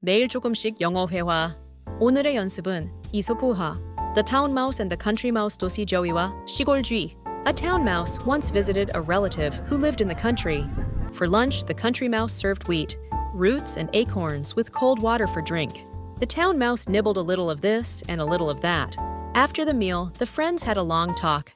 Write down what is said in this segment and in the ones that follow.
매일 조금씩 영어 회화. 오늘의 연습은 이소부화. The town mouse and the country mouse 도시 조이와 시골 쥐. A town mouse once visited a relative who lived in the country. For lunch, the country mouse served wheat, roots, and acorns with cold water for drink. The town mouse nibbled a little of this and a little of that. After the meal, the friends had a long talk,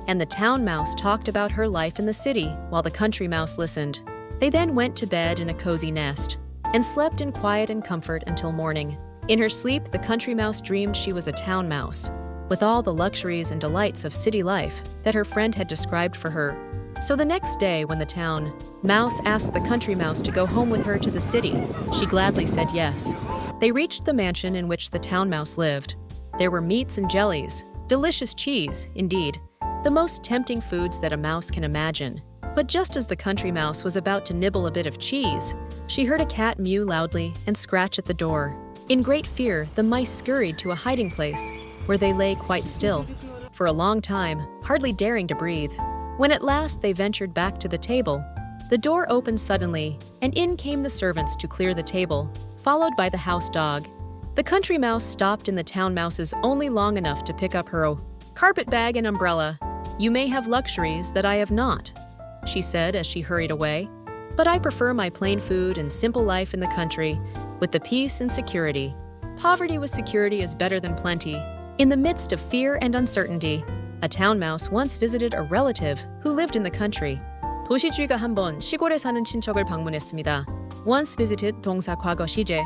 and the town mouse talked about her life in the city while the country mouse listened. They then went to bed in a cozy nest and slept in quiet and comfort until morning. In her sleep, the country mouse dreamed she was a town mouse, with all the luxuries and delights of city life that her friend had described for her. So the next day, when the town mouse asked the country mouse to go home with her to the city, she gladly said yes. They reached the mansion in which the town mouse lived. There were meats and jellies, delicious cheese, indeed, the most tempting foods that a mouse can imagine. But just as the country mouse was about to nibble a bit of cheese, she heard a cat mew loudly and scratch at the door. In great fear, the mice scurried to a hiding place, where they lay quite still, for a long time, hardly daring to breathe. When at last they ventured back to the table, the door opened suddenly, and in came the servants to clear the table, followed by the house dog. The country mouse stopped in the town mouse's only long enough to pick up her carpet bag and umbrella. "You may have luxuries that I have not," she said as she hurried away. "But I prefer my plain food and simple life in the country, with the peace and security. Poverty with security is better than plenty." In the midst of fear and uncertainty, a town mouse once visited a relative who lived in the country. 도시쥐가 한번 시골에 사는 친척을 방문했습니다. Once visited 동사 과거 시제.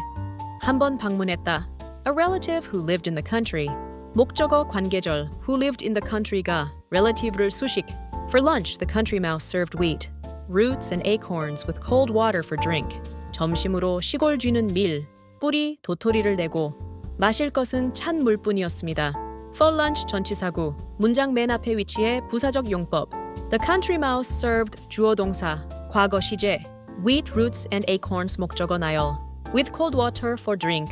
한번 방문했다. A relative who lived in the country. 목적어 관계절 who lived in the country가 relative를 수식. For lunch, the country mouse served wheat, roots and acorns with cold water for drink. 점심으로 시골 쥐는 밀, 뿌리, 도토리를 내고 마실 것은 찬 물뿐이었습니다. For lunch 전치사구, 문장 맨 앞에 위치해 부사적 용법. The country mouse served 주어 동사, 과거 시제. Wheat, roots, and acorns 목적어 나열. With cold water for drink.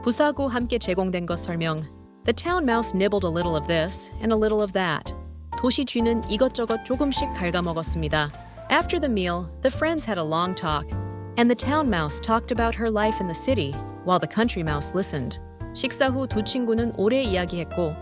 부사구 함께 제공된 것 설명. The town mouse nibbled a little of this and a little of that. 도시 쥐는 이것저것 조금씩 갉아먹었습니다. After the meal, the friends had a long talk, and the town mouse talked about her life in the city while the country mouse listened. 식사 후 두 친구는 오래 이야기했고,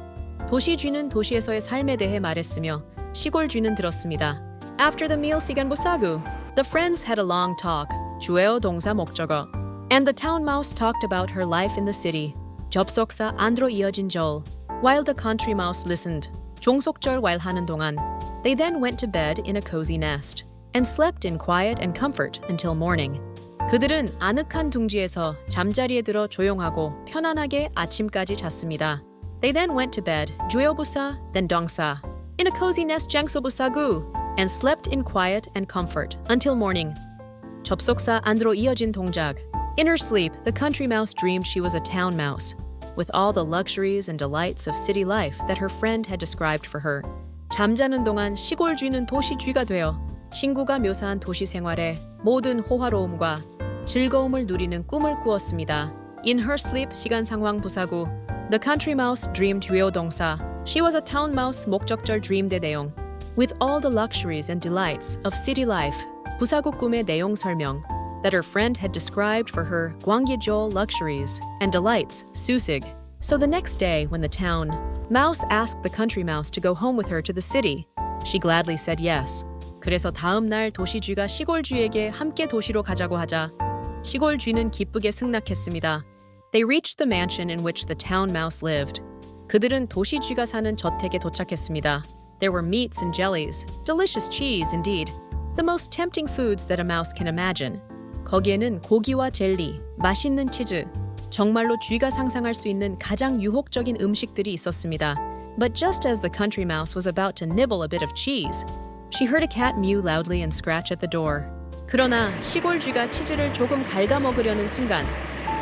도시 쥐는 도시에서의 삶에 대해 말했으며 시골 쥐는 들었습니다. After the meal, 시간 부사구. The friends had a long talk, 주어 동사 목적어. And the town mouse talked about her life in the city. 접속사 안으로 이어진 절. While the country mouse listened. 종속절 while 하는 동안. They then went to bed in a cozy nest and slept in quiet and comfort until morning. 그들은 아늑한 둥지에서 잠자리에 들어 조용하고 편안하게 아침까지 잤습니다. They then went to bed, 주어부사, then 동사. In a cozy nest 장소부사구. And slept in quiet and comfort until morning. 접속사 안으로 이어진 동작. In her sleep, the country mouse dreamed she was a town mouse, with all the luxuries and delights of city life that her friend had described for her. 잠자는 동안 시골 쥐는 도시 쥐가 되어 친구가 묘사한 도시 생활의 모든 호화로움과 즐거움을 누리는 꿈을 꾸었습니다. In her sleep, 시간 상황 부사구. The country mouse dreamed 주요 동사. She was a town mouse 목적절 dreamed의 내용. With all the luxuries and delights of city life, 부사구 꿈의 내용 설명, that her friend had described for her 광기절 luxuries and delights, 수식. So the next day, when the town mouse asked the country mouse to go home with her to the city, she gladly said yes. 그래서 다음 날 도시 쥐가 시골 쥐에게 함께 도시로 가자고 하자 시골 쥐는 기쁘게 승낙했습니다. They reached the mansion in which the town mouse lived. 그들은 도시 쥐가 사는 저택에 도착했습니다. There were meats and jellies, delicious cheese indeed, the most tempting foods that a mouse can imagine. 거기에는 고기와 젤리, 맛있는 치즈, 정말로 쥐가 상상할 수 있는 가장 유혹적인 음식들이 있었습니다. But just as the country mouse was about to nibble a bit of cheese, she heard a cat mew loudly and scratch at the door. 그러나 시골 쥐가 치즈를 조금 갉아먹으려는 순간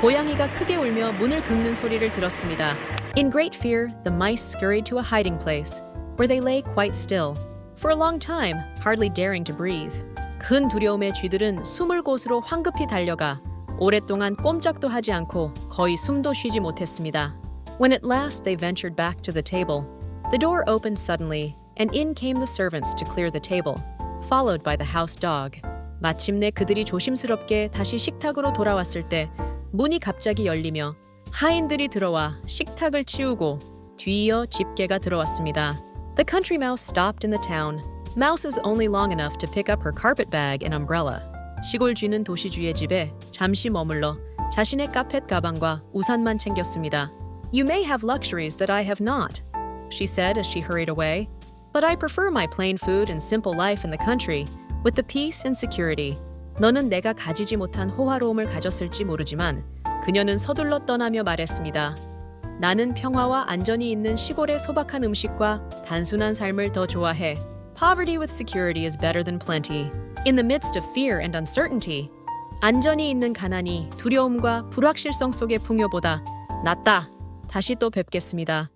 고양이가 크게 울며 문을 긁는 소리를 들었습니다. In great fear, the mice scurried to a hiding place, where they lay quite still, for a long time, hardly daring to breathe. 큰 두려움의 쥐들은 숨을 곳으로 황급히 달려가 오랫동안 꼼짝도 하지 않고 거의 숨도 쉬지 못했습니다. When at last they ventured back to the table, the door opened suddenly, and in came the servants to clear the table, followed by the house dog. 마침내 그들이 조심스럽게 다시 식탁으로 돌아왔을 때 문이 갑자기 열리며 하인들이 들어와 식탁을 치우고 뒤이어 집게가 들어왔습니다. The country mouse stopped in the town. Mouse is only long enough to pick up her carpet bag and umbrella. 시골 쥐는 도시 쥐의 집에 잠시 머물러 자신의 카펫 가방과 우산만 챙겼습니다. You may have luxuries that I have not, she said as she hurried away. But I prefer my plain food and simple life in the country, with the peace and security. 너는 내가 가지지 못한 호화로움을 가졌을지 모르지만 그녀는 서둘러 떠나며 말했습니다. 나는 평화와 안전이 있는 시골의 소박한 음식과 단순한 삶을 더 좋아해. Poverty with security is better than plenty. In the midst of fear and uncertainty, 안전이 있는 가난이 두려움과 불확실성 속의 풍요보다 낫다. 다시 또 뵙겠습니다.